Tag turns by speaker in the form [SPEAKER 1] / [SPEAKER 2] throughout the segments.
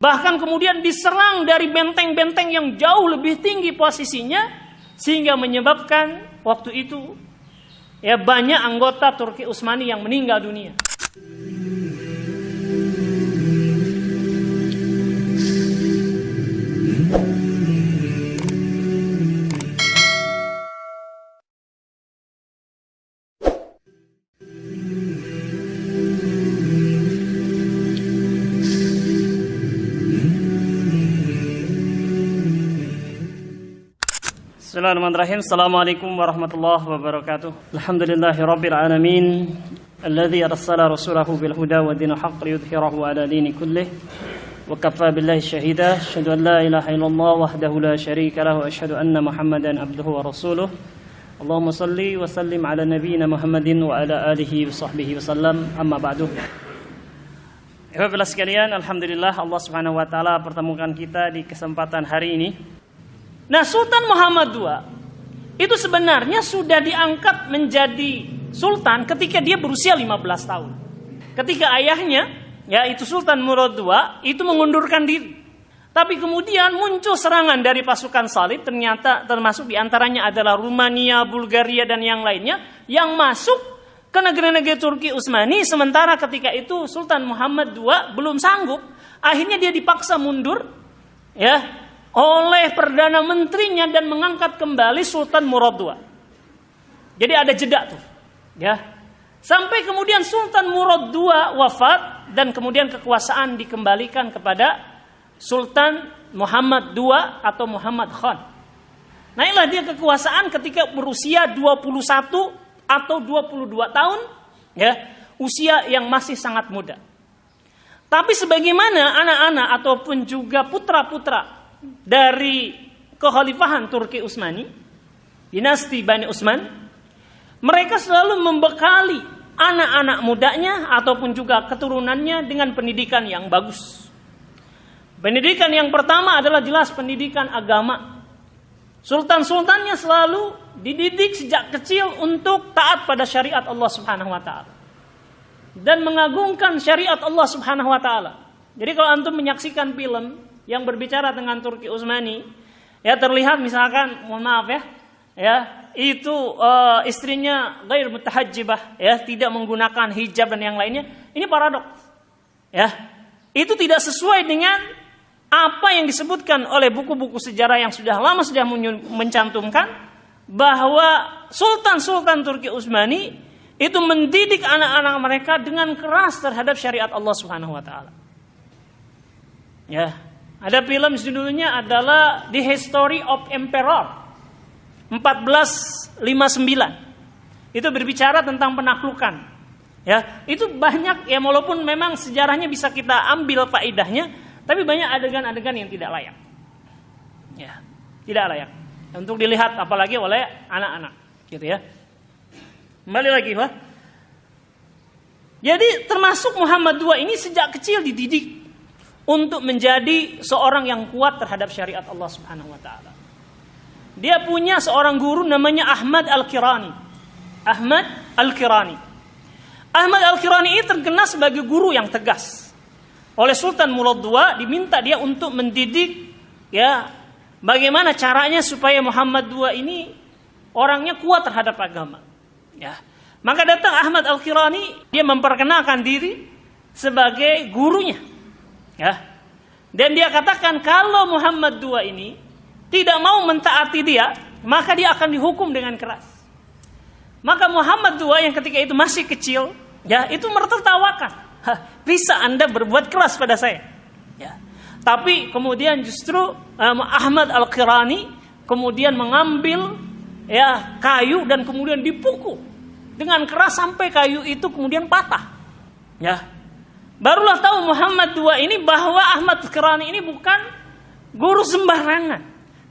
[SPEAKER 1] Bahkan kemudian diserang dari benteng-benteng yang jauh lebih tinggi posisinya, sehingga menyebabkan waktu itu banyak anggota Turki Utsmani yang meninggal dunia. Bismillahirrahmanirrahim. Assalamualaikum warahmatullahi wabarakatuh. Alhamdulillahirabbil alamin alladzi arsala rasulahu bil huda wa dinil haqq liyudhhirahu ala dini kullih wa kafa billahi shahida. Asyhadu an la ilaha illallah wahdahu la syarika lahu wa asyhadu anna Muhammadan abduhu wa rasuluh. Allahumma shalli wa sallim ala nabiyyina Muhammadin wa ala alihi wa sahbihi wasallam. Amma ba'du. Ikhwah sekalian, alhamdulillah Allah Subhanahu wa taala pertemukan kita di kesempatan hari ini. Nah, Sultan Muhammad II itu sebenarnya sudah diangkat menjadi sultan ketika dia berusia 15 tahun. Ketika ayahnya, yaitu Sultan Murad II, itu mengundurkan diri. Tapi kemudian muncul serangan dari pasukan salib, ternyata termasuk diantaranya adalah Rumania, Bulgaria, dan yang lainnya, yang masuk ke negeri-negeri Turki Utsmani. Sementara ketika itu Sultan Muhammad II belum sanggup, akhirnya dia dipaksa mundur, oleh Perdana Menterinya dan mengangkat kembali Sultan Murad II. Jadi ada jeda tuh, sampai kemudian Sultan Murad II wafat dan kemudian kekuasaan dikembalikan kepada Sultan Muhammad II atau Muhammad Khan. Nah, inilah dia kekuasaan ketika berusia 21 atau 22 tahun, usia yang masih sangat muda. Tapi sebagaimana anak-anak ataupun juga putra-putra dari kekhalifahan Turki Utsmani, dinasti Bani Utsman, mereka selalu membekali anak-anak mudanya ataupun juga keturunannya dengan pendidikan yang bagus. Pendidikan yang pertama adalah jelas pendidikan agama. Sultan-sultannya selalu dididik sejak kecil untuk taat pada syariat Allah Subhanahu wa taala dan mengagungkan syariat Allah Subhanahu wa taala. Jadi kalau antum menyaksikan film yang berbicara dengan Turki Utsmani, terlihat misalkan, mohon maaf itu istrinya ghair mutahajjibah, tidak menggunakan hijab dan yang lainnya. Ini paradoks. Itu tidak sesuai dengan apa yang disebutkan oleh buku-buku sejarah yang sudah lama sudah mencantumkan bahwa sultan-sultan Turki Utsmani itu mendidik anak-anak mereka dengan keras terhadap syariat Allah Subhanahu wa taala. Ada film judulnya adalah The History of Emperor 1459. Itu berbicara tentang penaklukan. Itu banyak walaupun memang sejarahnya bisa kita ambil faedahnya, tapi banyak adegan-adegan yang tidak layak. Tidak layak untuk dilihat apalagi oleh anak-anak, Kembali lagi, Jadi termasuk Muhammad II ini sejak kecil dididik untuk menjadi seorang yang kuat terhadap syariat Allah Subhanahu wa taala. Dia punya seorang guru namanya Ahmad Al-Kirani. Ahmad Al-Kirani ini terkenal sebagai guru yang tegas. Oleh Sultan Murad II diminta dia untuk mendidik bagaimana caranya supaya Muhammad II ini orangnya kuat terhadap agama. Maka datang Ahmad Al-Kirani, dia memperkenalkan diri sebagai gurunya. Dan dia katakan kalau Muhammad II ini tidak mau mentaati dia, maka dia akan dihukum dengan keras. Maka Muhammad II yang ketika itu masih kecil, itu tertawakan. Bisa Anda berbuat keras pada saya? Tapi kemudian justru Ahmad Al-Kirani kemudian mengambil kayu dan kemudian dipukul dengan keras sampai kayu itu kemudian patah. Barulah tahu Muhammad II ini bahwa Ahmad Al-Kirani ini bukan guru sembarangan.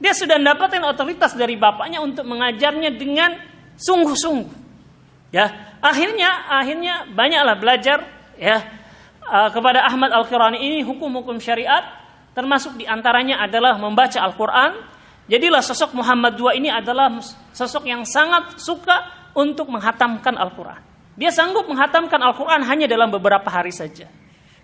[SPEAKER 1] Dia sudah mendapatkan otoritas dari bapaknya untuk mengajarnya dengan sungguh-sungguh. Akhirnya banyaklah belajar kepada Ahmad Al-Kirani ini hukum-hukum syariat, termasuk diantaranya adalah membaca Al-Quran. Jadilah sosok Muhammad II ini adalah sosok yang sangat suka untuk menghatamkan Al-Quran. Dia sanggup menghatamkan Al-Quran hanya dalam beberapa hari saja.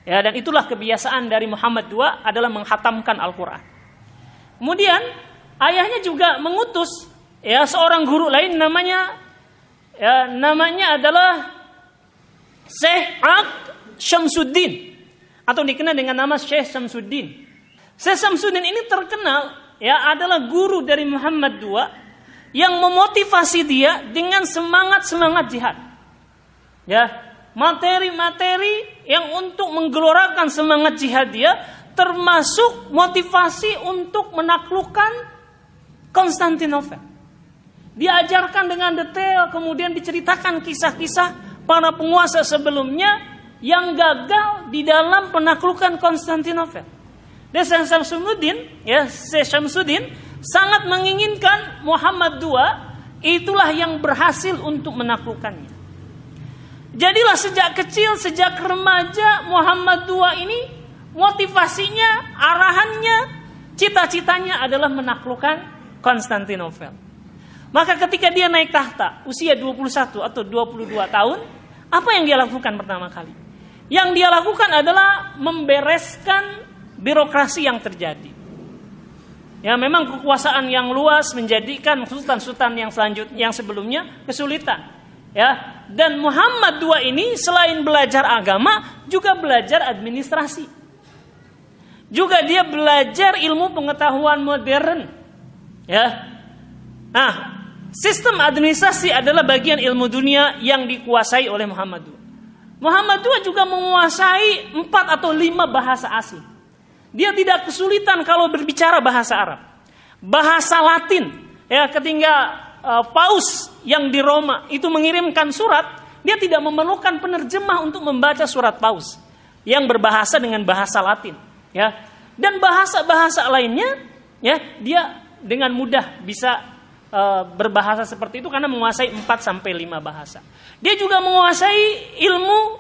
[SPEAKER 1] Ya, dan itulah kebiasaan dari Muhammad II adalah menghatamkan Al-Quran. Kemudian ayahnya juga mengutus ya seorang guru lain namanya adalah Syekh Syamsuddin atau dikenal dengan nama Syekh Syamsuddin. Syekh Syamsuddin ini terkenal ya adalah guru dari Muhammad II yang memotivasi dia dengan semangat jihad. Ya, materi-materi yang untuk menggelorakan semangat jihad dia termasuk motivasi untuk menaklukkan Konstantinopel. Diajarkan dengan detail, kemudian diceritakan kisah-kisah para penguasa sebelumnya yang gagal di dalam penaklukan Konstantinopel. Dan Syekh Syamsuddin sangat menginginkan Muhammad II itulah yang berhasil untuk menaklukkannya. Jadilah sejak kecil, sejak remaja Muhammad II ini motivasinya, arahannya, cita-citanya adalah menaklukkan Konstantinopel. Maka ketika dia naik tahta usia 21 atau 22 tahun, apa yang dia lakukan pertama kali? Yang dia lakukan adalah membereskan birokrasi yang terjadi. Ya, memang kekuasaan yang luas menjadikan sultan-sultan yang sebelumnya kesulitan. Ya, dan Muhammad II ini selain belajar agama juga belajar administrasi. Juga dia belajar ilmu pengetahuan modern. Ya. Nah, sistem administrasi adalah bagian ilmu dunia yang dikuasai oleh Muhammad II. Muhammad II juga menguasai 4 atau 5 bahasa asing. Dia tidak kesulitan kalau berbicara bahasa Arab. Bahasa Latin, ya, ketika Paus yang di Roma itu mengirimkan surat, dia tidak memerlukan penerjemah untuk membaca surat Paus yang berbahasa dengan bahasa Latin, ya. Dan bahasa-bahasa lainnya, ya, dia dengan mudah bisa berbahasa seperti itu karena menguasai 4 sampai 5 bahasa. Dia juga menguasai ilmu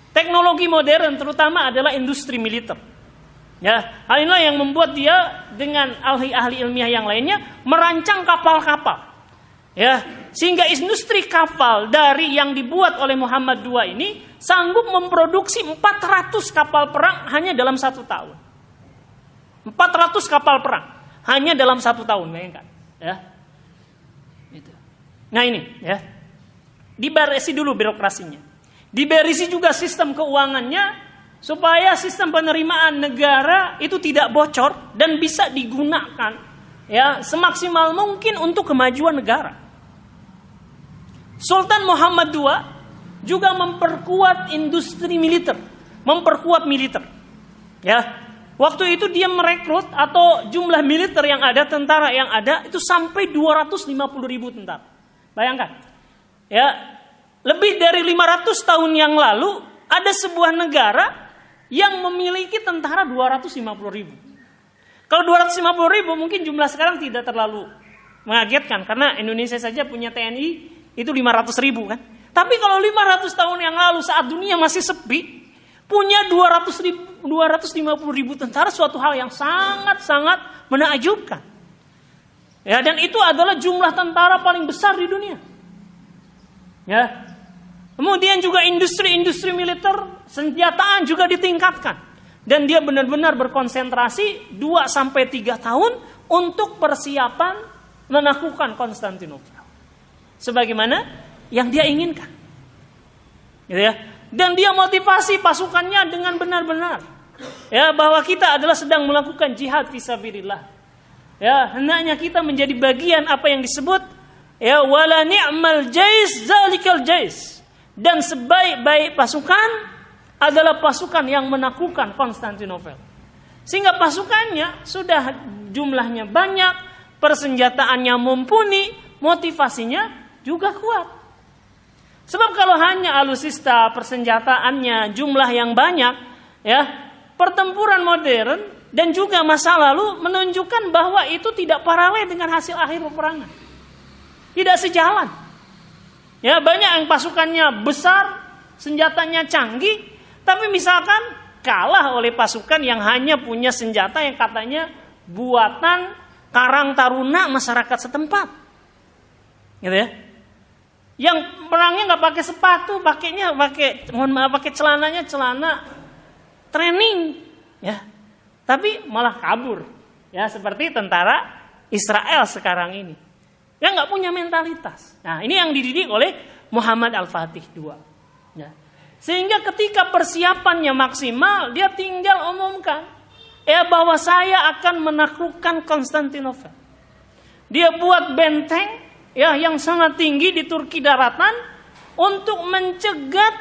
[SPEAKER 1] teknologi modern, terutama adalah industri militer. Ya, hal inilah yang membuat dia dengan ahli-ahli ilmiah yang lainnya merancang kapal-kapal. Ya, sehingga industri kapal dari yang dibuat oleh Muhammad II ini sanggup memproduksi 400 kapal perang hanya dalam 1 tahun. 400 kapal perang hanya dalam 1 tahun, bayangkan. Ya. Nah ini, ya, diberisi dulu birokrasinya, diberisi juga sistem keuangannya supaya sistem penerimaan negara itu tidak bocor dan bisa digunakan, ya, semaksimal mungkin untuk kemajuan negara. Sultan Muhammad II juga memperkuat industri militer, memperkuat militer. Ya, waktu itu dia merekrut atau jumlah militer yang ada, tentara yang ada itu sampai 250.000 tentara. Bayangkan, ya, lebih dari 500 tahun yang lalu ada sebuah negara yang memiliki tentara 250.000. Kalau 250.000 mungkin jumlah sekarang tidak terlalu mengagetkan karena Indonesia saja punya TNI itu 500.000 kan. Tapi kalau 500 tahun yang lalu saat dunia masih sepi, punya 250.000 tentara suatu hal yang sangat-sangat menakjubkan. Ya, dan itu adalah jumlah tentara paling besar di dunia. Ya. Kemudian juga industri militer, senjataan juga ditingkatkan. Dan dia benar-benar berkonsentrasi 2 sampai 3 tahun untuk persiapan menaklukkan Konstantinopel. Sebagaimana yang dia inginkan, gitu ya. Dan dia motivasi pasukannya dengan benar-benar, ya, bahwa kita adalah sedang melakukan jihad fisabilillah. Ya, hendaknya kita menjadi bagian apa yang disebut, ya, wala ni'mal jais zalikal jais. Dan sebaik-baik pasukan adalah pasukan yang menaklukkan Konstantinopel. Sehingga pasukannya sudah jumlahnya banyak, persenjataannya mumpuni, motivasinya juga kuat. Sebab kalau hanya alutsista, persenjataannya jumlah yang banyak, ya, pertempuran modern dan juga masa lalu menunjukkan bahwa itu tidak paralel dengan hasil akhir peperangan. Tidak sejalan. Ya, banyak yang pasukannya besar, senjatanya canggih, tapi misalkan kalah oleh pasukan yang hanya punya senjata yang katanya buatan Karang Taruna masyarakat setempat. Gitu ya. Yang perangnya nggak pakai sepatu, pakai celananya celana
[SPEAKER 2] training, ya, tapi malah kabur, ya, seperti tentara Israel sekarang ini, yang nggak punya mentalitas. Nah, ini yang dididik oleh Muhammad Al-Fatih II, ya. Sehingga ketika persiapannya maksimal, dia tinggal umumkan, ya, bahwa saya akan menaklukkan Konstantinopel. Dia buat benteng, ya, yang sangat tinggi di Turki daratan untuk mencegat,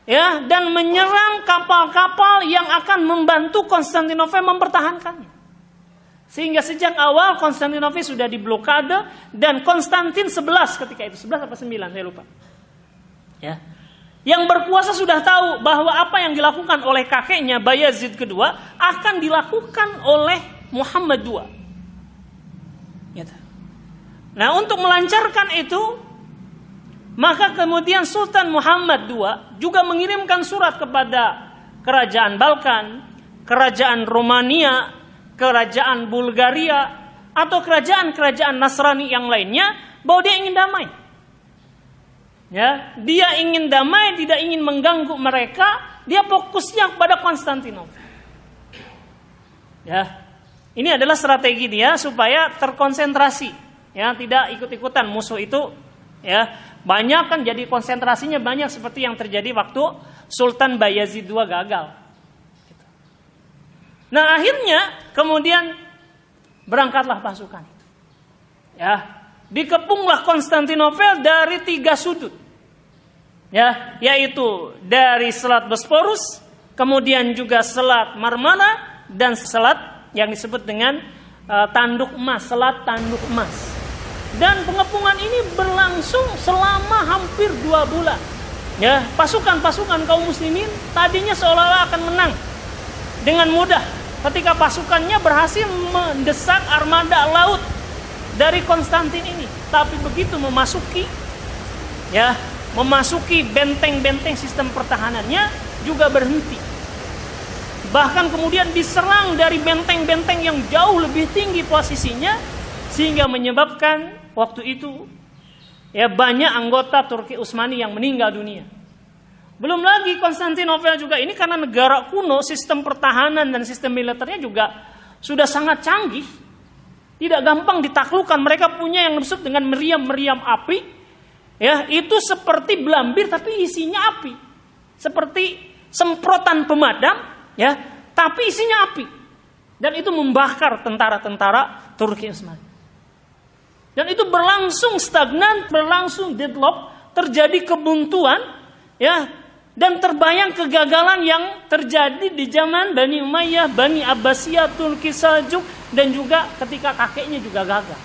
[SPEAKER 2] ya, dan menyerang kapal-kapal yang akan membantu Konstantinopel mempertahankannya. Sehingga sejak awal Konstantinopel sudah diblokade dan Konstantin 11 ketika itu, 11 apa 9 saya lupa. Ya. Yang berkuasa sudah tahu bahwa apa yang dilakukan oleh kakeknya Bayazid kedua akan dilakukan oleh Muhammad II. Gitu. Nah, untuk melancarkan itu, maka kemudian Sultan Muhammad II juga mengirimkan surat kepada kerajaan Balkan, kerajaan Romania, kerajaan Bulgaria, atau kerajaan-kerajaan Nasrani yang lainnya, bahwa dia ingin damai. Ya, dia ingin damai, tidak ingin mengganggu mereka, dia fokusnya kepada Konstantinopel. Ya, ini adalah strategi dia supaya terkonsentrasi, ya, tidak ikut-ikutan musuh itu, ya. Banyak kan jadi konsentrasinya banyak seperti yang terjadi waktu Sultan Bayazid II gagal. Nah, akhirnya kemudian berangkatlah pasukan itu. Ya, dikepunglah Konstantinopel dari 3 sudut. Ya, yaitu dari Selat Bosporus, kemudian juga Selat Marmara dan selat yang disebut dengan Tanduk Emas, Selat Tanduk Emas. Dan pengepungan ini berlangsung selama hampir 2 bulan. Ya, pasukan-pasukan kaum muslimin tadinya seolah-olah akan menang dengan mudah ketika pasukannya berhasil mendesak armada laut dari Konstantin ini. Tapi begitu memasuki benteng-benteng sistem pertahanannya juga berhenti. Bahkan kemudian diserang dari benteng-benteng yang jauh lebih tinggi posisinya, sehingga menyebabkan waktu itu, ya, banyak anggota Turki Utsmani yang meninggal dunia. Belum lagi Konstantinopel juga ini karena negara kuno, sistem pertahanan dan sistem militernya juga sudah sangat canggih. Tidak gampang ditaklukkan. Mereka punya yang disebut dengan meriam-meriam api. Ya, itu seperti belambir tapi isinya api. Seperti semprotan pemadam, ya, tapi isinya api. Dan itu membakar tentara-tentara Turki Utsmani. Dan itu berlangsung stagnan, berlangsung deadlock, terjadi kebuntuan, ya, dan terbayang kegagalan yang terjadi di zaman Bani Umayyah, Bani Abbasiyah, Turki Saljuk, dan juga ketika kakeknya juga gagal.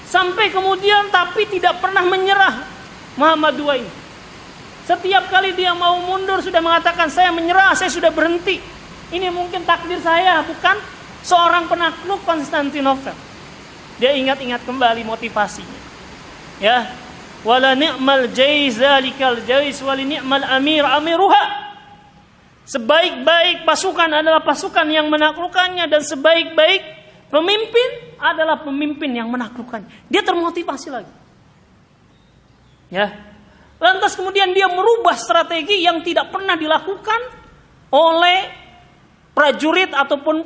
[SPEAKER 2] Sampai kemudian tapi tidak pernah menyerah Muhammad II ini. Setiap kali dia mau mundur sudah mengatakan, saya menyerah, saya sudah berhenti. Ini mungkin takdir saya, bukan seorang penakluk Konstantinopel. Dia ingat-ingat kembali motivasinya. Ya, wala ni'mal jayz zalikal jayz wali ni'mal amir amiruha. Sebaik-baik pasukan adalah pasukan yang menaklukkannya, dan sebaik-baik pemimpin adalah pemimpin yang menaklukkannya. Dia termotivasi lagi. Ya. Lantas kemudian dia merubah strategi yang tidak pernah dilakukan oleh prajurit ataupun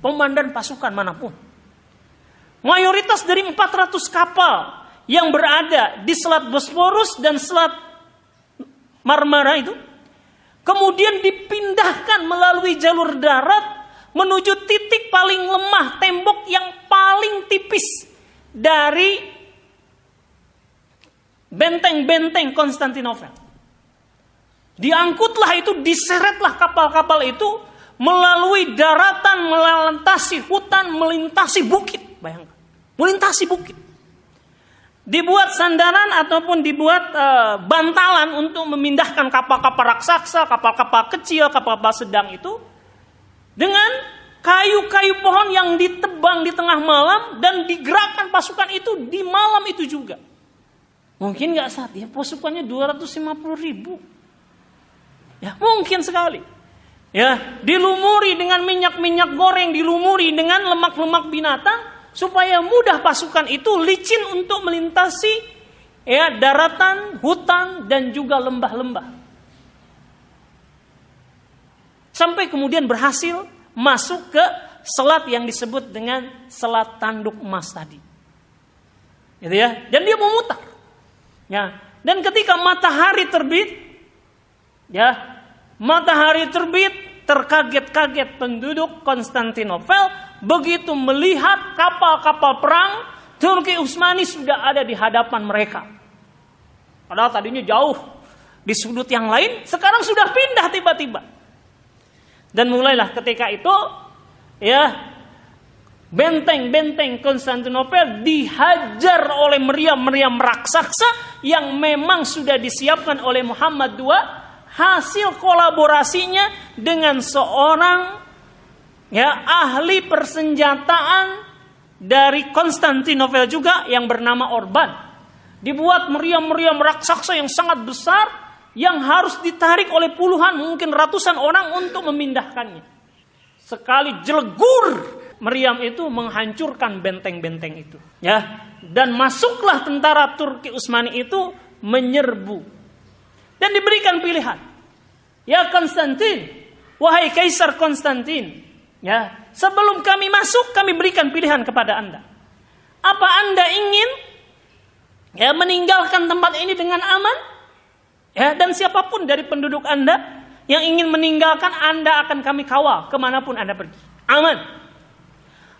[SPEAKER 2] komandan pasukan manapun. Mayoritas dari 400 kapal yang berada di Selat Bosporus dan Selat Marmara itu kemudian dipindahkan melalui jalur darat menuju titik paling lemah, tembok yang paling tipis dari benteng-benteng Konstantinopel. Diangkutlah itu, diseretlah kapal-kapal itu melalui daratan, melintasi hutan, melintasi bukit. Bayangkan, melintasi bukit. Dibuat sandaran ataupun dibuat bantalan untuk memindahkan kapal-kapal raksasa, kapal-kapal kecil, kapal-kapal sedang itu dengan kayu-kayu pohon yang ditebang di tengah malam dan digerakkan pasukan itu di malam itu juga. Mungkin nggak saat ya pasukannya 250.000. Ya mungkin sekali. Ya, dilumuri dengan minyak-minyak goreng, dilumuri dengan lemak-lemak binatang, supaya mudah pasukan itu licin untuk melintasi, ya, daratan, hutan, dan juga lembah-lembah. Sampai kemudian berhasil masuk ke selat yang disebut dengan selat tanduk emas tadi. Gitu ya. Dan dia memutar. Ya. Dan ketika matahari terbit, ya, matahari terbit, terkaget-kaget penduduk Konstantinopel begitu melihat kapal-kapal perang Turki Utsmani sudah ada di hadapan mereka. Padahal tadinya jauh di sudut yang lain, sekarang sudah pindah tiba-tiba. Dan mulailah ketika itu, ya, benteng-benteng Konstantinopel dihajar oleh meriam-meriam raksasa yang memang sudah disiapkan oleh Muhammad II, hasil kolaborasinya dengan seorang, ya, ahli persenjataan dari Konstantinopel juga yang bernama Orban. Dibuat meriam-meriam raksasa yang sangat besar yang harus ditarik oleh puluhan, mungkin ratusan orang untuk memindahkannya. Sekali jelegur meriam itu menghancurkan benteng-benteng itu, ya. Dan masuklah tentara Turki Utsmani itu menyerbu. Dan diberikan pilihan. Ya Konstantin, wahai Kaisar Konstantin, ya, sebelum kami masuk kami berikan pilihan kepada Anda. Apa Anda ingin, ya, meninggalkan tempat ini dengan aman? Ya, dan siapapun dari penduduk Anda yang ingin meninggalkan, Anda akan kami kawal kemanapun Anda pergi. Aman.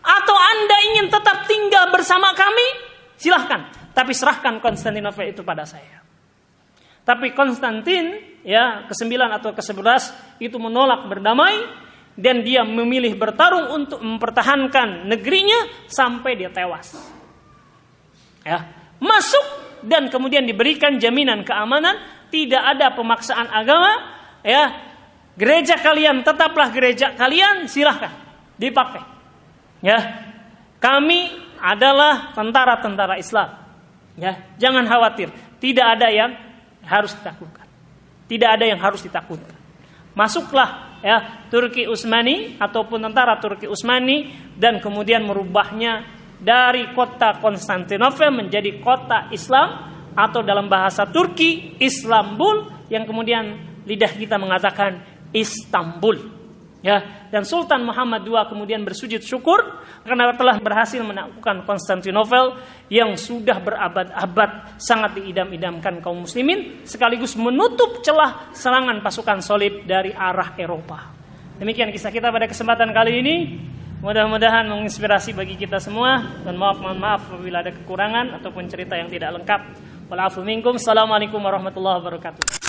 [SPEAKER 2] Atau Anda ingin tetap tinggal bersama kami? Silahkan. Tapi serahkan Konstantinopel itu pada saya. Tapi Konstantin, ya, ke-9 atau ke-11 itu menolak berdamai. Dan dia memilih bertarung untuk mempertahankan negerinya sampai dia tewas. Ya, masuk dan kemudian diberikan jaminan keamanan. Tidak ada pemaksaan agama, ya. Gereja kalian tetaplah gereja kalian, silahkan dipakai. Ya. Kami adalah tentara-tentara Islam. Ya, jangan khawatir, tidak ada yang harus ditakutkan. Tidak ada yang harus ditakutkan. Masuklah, ya, Turki Utsmani ataupun tentara Turki Utsmani dan kemudian merubahnya dari kota Konstantinopel menjadi kota Islam. Atau dalam bahasa Turki, Islambul, yang kemudian lidah kita mengatakan Istanbul. Ya, dan Sultan Muhammad II kemudian bersujud syukur karena telah berhasil menaklukkan Konstantinopel yang sudah berabad-abad sangat diidam-idamkan kaum muslimin, sekaligus menutup celah serangan pasukan salib dari arah Eropa. Demikian kisah kita pada kesempatan kali ini. Mudah-mudahan menginspirasi bagi kita semua. Dan mohon maaf apabila ada kekurangan ataupun cerita yang tidak lengkap. Wal afu minkum. Assalamualaikum warahmatullahi wabarakatuh.